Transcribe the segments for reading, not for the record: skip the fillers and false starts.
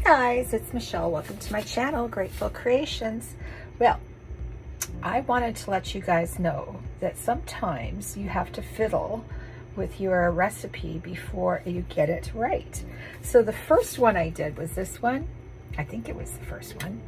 guys, it's Michelle. Welcome to my channel, Grateful Creations. Well, I wanted to let you guys know that sometimes you have to fiddle with your recipe before you get it right. So the first one I did was this one. I think it was the first one.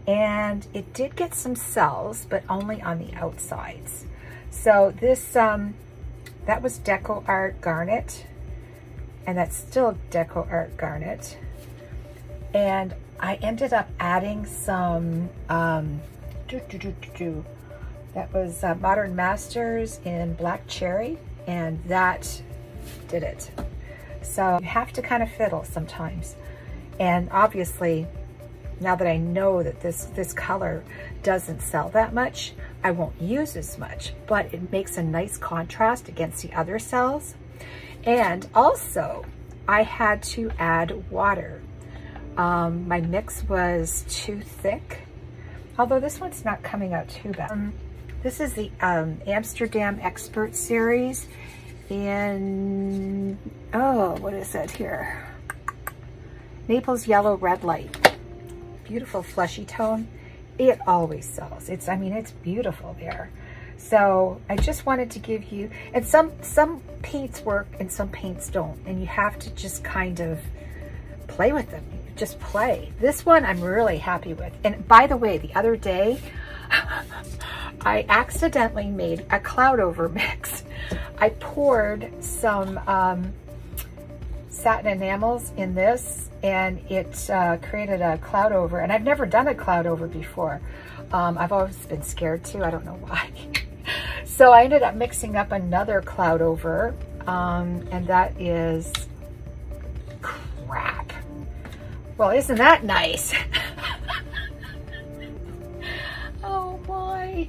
And it did get some cells, but only on the outsides. So this, that was Decoart Garnet. And that's still Decoart Garnet. And I ended up adding some, that was Modern Masters in Black Cherry, and that did it. So you have to kind of fiddle sometimes. And obviously, now that I know that this color doesn't sell that much, I won't use as much, but it makes a nice contrast against the other cells. And also, I had to add water. My mix was too thick, although this one's not coming out too bad. This is the Amsterdam Expert Series in, oh, what is that here? Naples Yellow Red Light. Beautiful fleshy tone. It always sells. I mean, it's beautiful there. So I just wanted to give you, and some paints work and some paints don't, and you have to just kind of play with them. Just play. This one I'm really happy with. And by the way, the other day, I accidentally made a cloud over mix. I poured some satin enamels in this, and it created a cloud over. And I've never done a cloud over before. I've always been scared to. I don't know why. So I ended up mixing up another cloud over, and that is crap. Well, isn't that nice? Oh boy.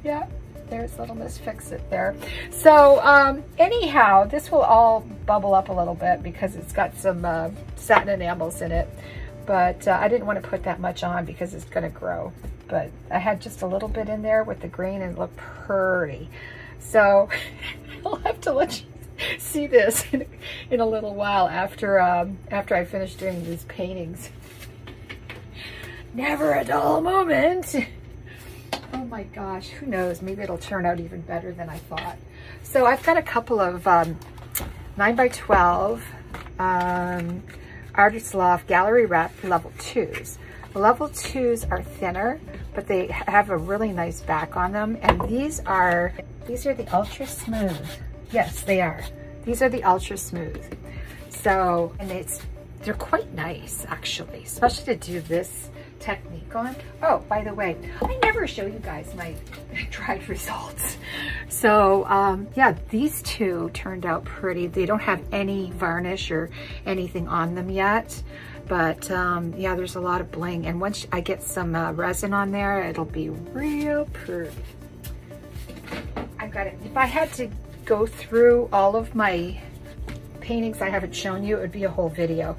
Yeah, there's little Miss Fix-It there. So anyhow, this will all bubble up a little bit because it's got some satin enamels in it. But I didn't want to put that much on because it's going to grow. But I had just a little bit in there with the green and it looked pretty. So I'll have to let you see this in a little while after I finish doing these paintings. Never a dull moment. Oh my gosh, who knows? Maybe it'll turn out even better than I thought. So I've got a couple of 9x12 Artist Loft Gallery Wrap level 2s. The level 2s are thinner, but they have a really nice back on them. And these are the ultra smooth. Yes, they are. These are the ultra smooth. So, and they're quite nice actually, especially to do this technique on. Oh, by the way, I never show you guys my dried results. So yeah, these two turned out pretty. They don't have any varnish or anything on them yet. But yeah, there's a lot of bling. And once I get some resin on there, it'll be real pretty. I've got it. If I had to go through all of my paintings I haven't shown you, it would be a whole video.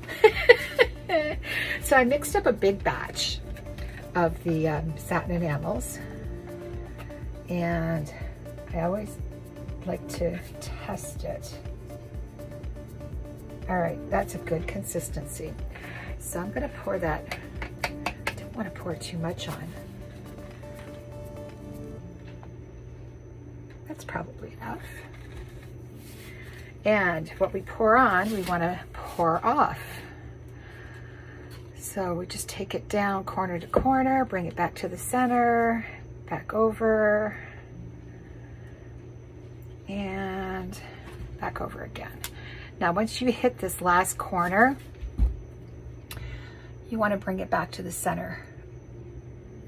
So I mixed up a big batch of the satin enamels. And I always like to test it. All right, that's a good consistency. So I'm gonna pour that, I don't wanna pour too much on. That's probably enough. And what we pour on, we wanna pour off. So we just take it down corner to corner, bring it back to the center, back over, and back over again. Now, once you hit this last corner, you want to bring it back to the center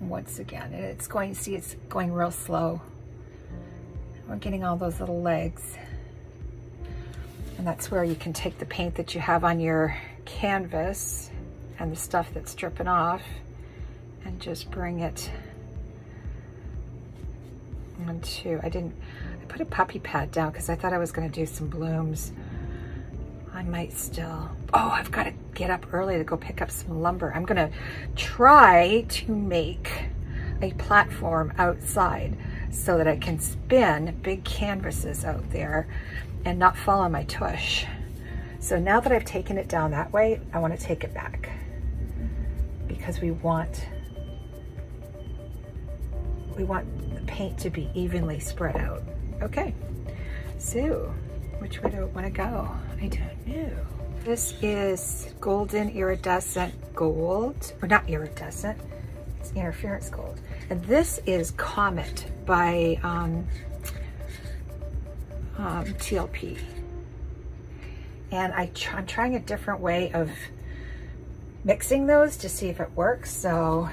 once again. And it's going, see, it's going real slow. We're getting all those little legs. And that's where you can take the paint that you have on your canvas and the stuff that's dripping off and just bring it onto, I put a puppy pad down because I thought I was going to do some blooms. I might still, oh, I've got to get up early to go pick up some lumber. I'm going to try to make a platform outside so that I can spin big canvases out there and not fall on my tush. So now that I've taken it down that way, I want to take it back because we want the paint to be evenly spread out. Okay, so which way do I want to go? I don't know. This is golden iridescent gold, or not iridescent, it's interference gold. And this is Comet by TLP. And I'm trying a different way of mixing those to see if it works. So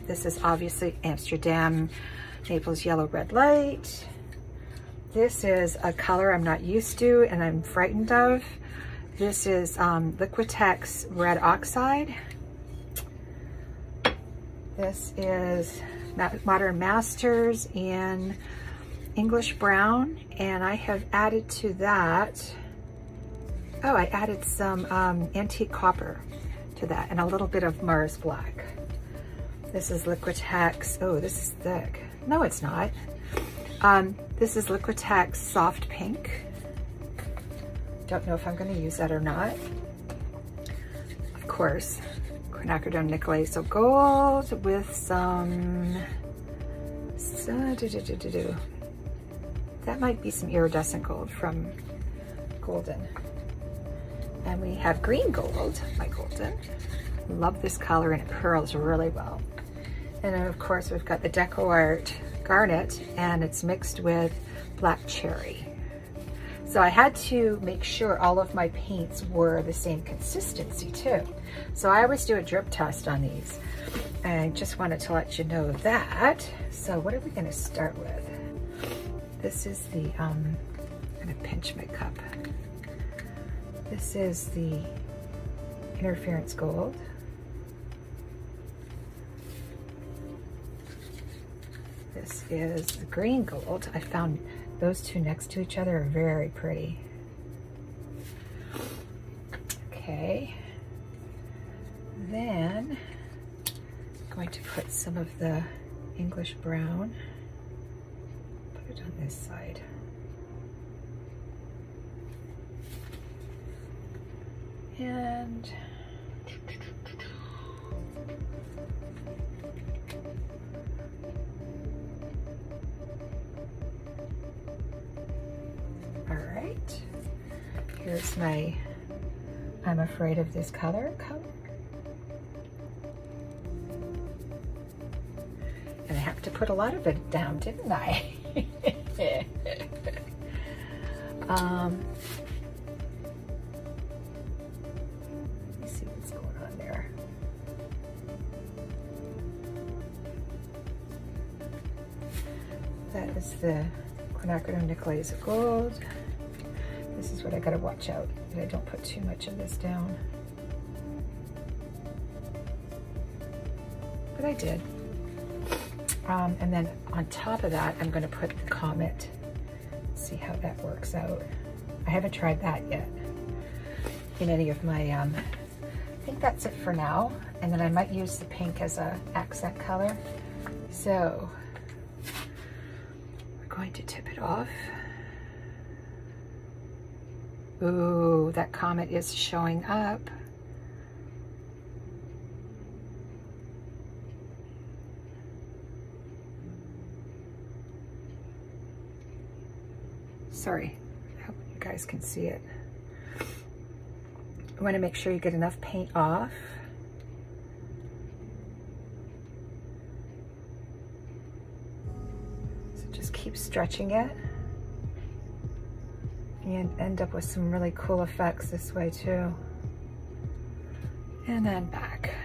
this is obviously Amsterdam Naples Yellow Red Light. This is a color I'm not used to and I'm frightened of. This is Liquitex Red Oxide. This is Modern Masters in English Brown. And I have added to that, oh, I added some antique copper to that and a little bit of Mars Black. This is Liquitex, oh, this is thick. No, it's not. This is Liquitex Soft Pink. Don't know if I'm going to use that or not. Of course, quinacridone nickel gold with some, that might be some iridescent gold from Golden. And we have green gold by Golden. Love this color and it pearls really well. And then of course we've got the Decoart garnet and it's mixed with black cherry. So I had to make sure all of my paints were the same consistency too. So I always do a drip test on these. And I just wanted to let you know that. So what are we gonna start with? This is the, I'm gonna pinch my cup. This is the interference gold. This is the green gold. I found those two next to each other are very pretty. Okay. Then I'm going to put some of the English brown. Put it on this side. And all right, here's my I'm Afraid of This color. And I have to put a lot of it down, didn't I? That is the quinacridone nickel gold. This is what I gotta watch out that I don't put too much of this down. But I did. And then on top of that, I'm gonna put the Comet. See how that works out. I haven't tried that yet in any of my, I think that's it for now. And then I might use the pink as an accent color. So, going to tip it off. Ooh, that Comet is showing up. Sorry, I hope you guys can see it. You want to make sure you get enough paint off. Just keep stretching it and end up with some really cool effects this way too. And then back.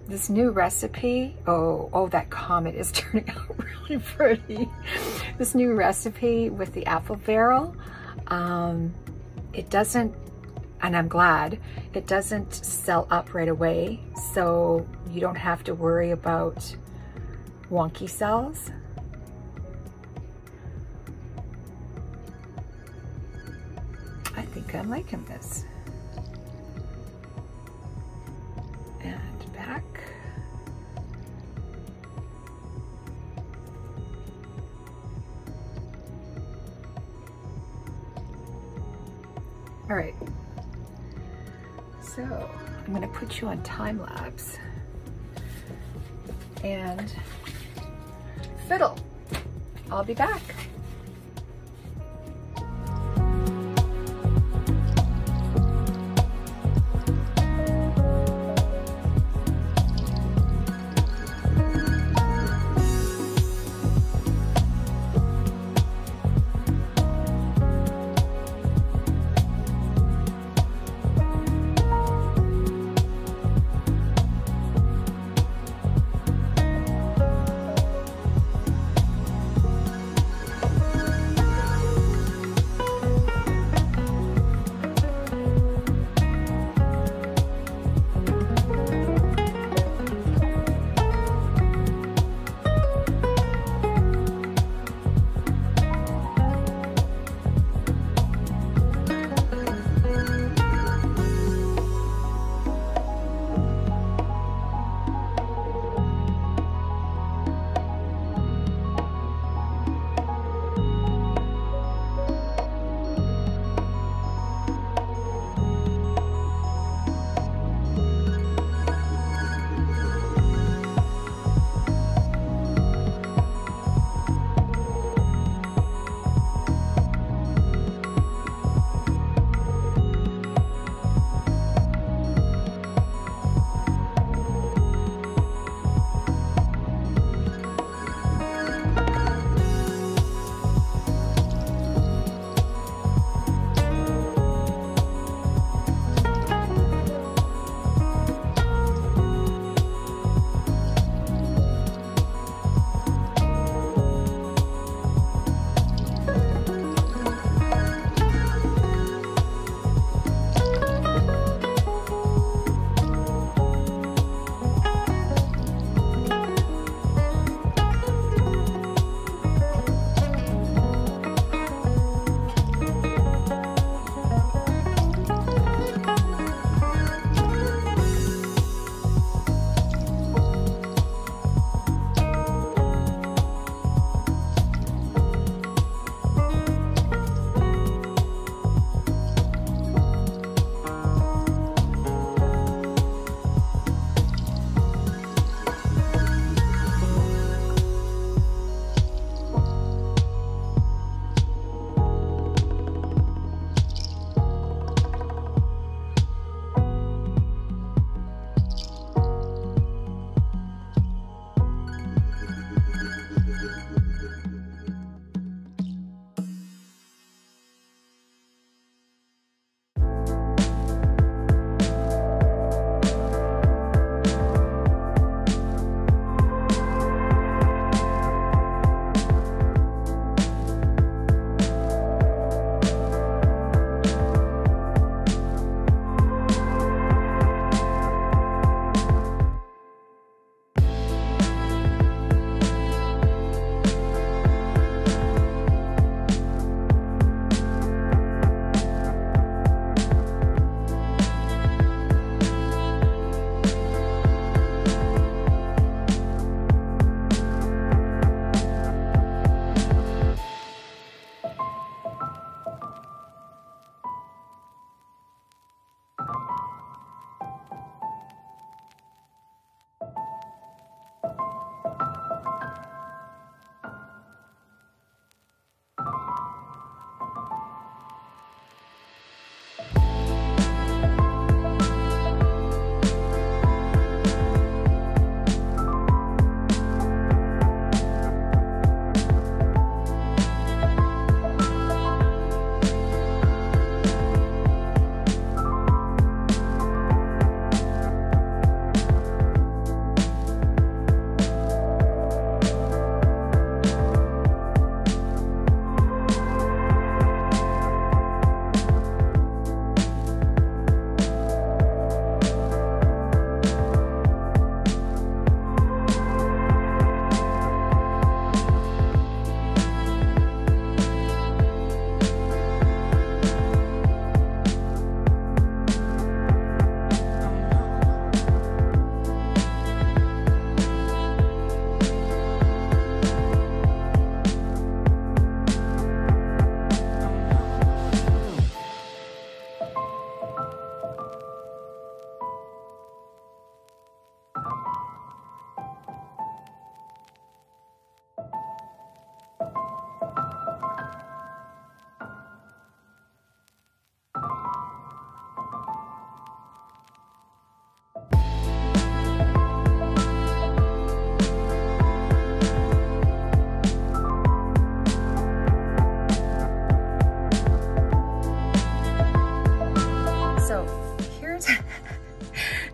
This new recipe, oh, that Comet is turning out really pretty. This new recipe with the apple barrel, it doesn't, and I'm glad, it doesn't sell up right away, so you don't have to worry about wonky cells. I think I'm liking this. And back. All right, so I'm gonna put you on time lapse and fiddle. I'll be back.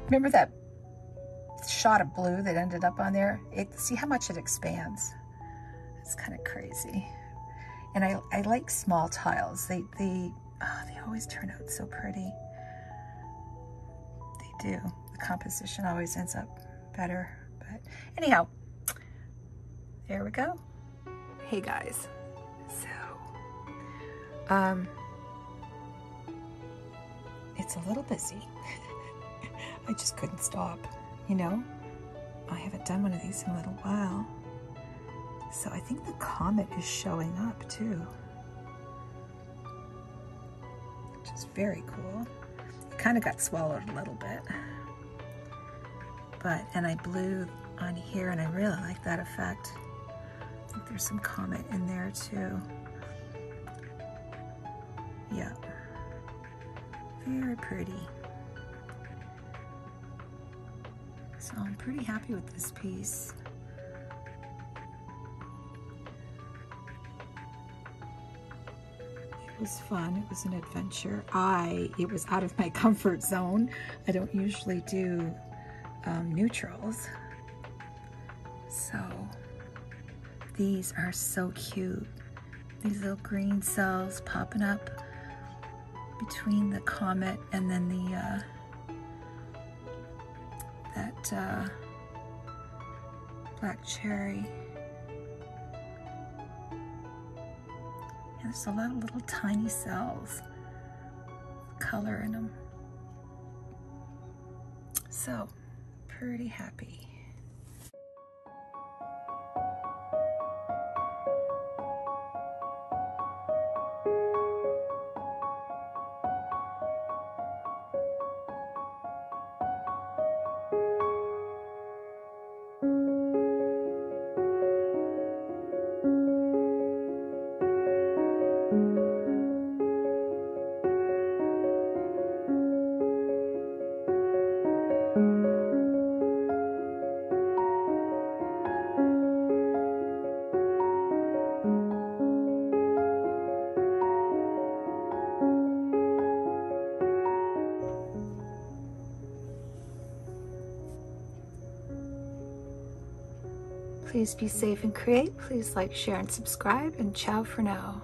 remember that shot of blue that ended up on there? See how much it expands? It's kind of crazy. And I like small tiles. They always turn out so pretty. They do. The composition always ends up better. But anyhow, there we go. Hey guys. So, it's a little busy. I just couldn't stop, you know? I haven't done one of these in a little while. So I think the comet is showing up too, which is very cool. It kind of got swallowed a little bit, and I blew on here and I really like that effect. I think there's some comet in there too. Yeah, very pretty. So I'm pretty happy with this piece. It was fun. It was an adventure. It was out of my comfort zone. I don't usually do neutrals. So these are so cute. These little green cells popping up between the comet and then the that black cherry. And there's a lot of little tiny cells, color in them. So, pretty happy. Please be safe and create. Please like, share, and subscribe, and ciao for now.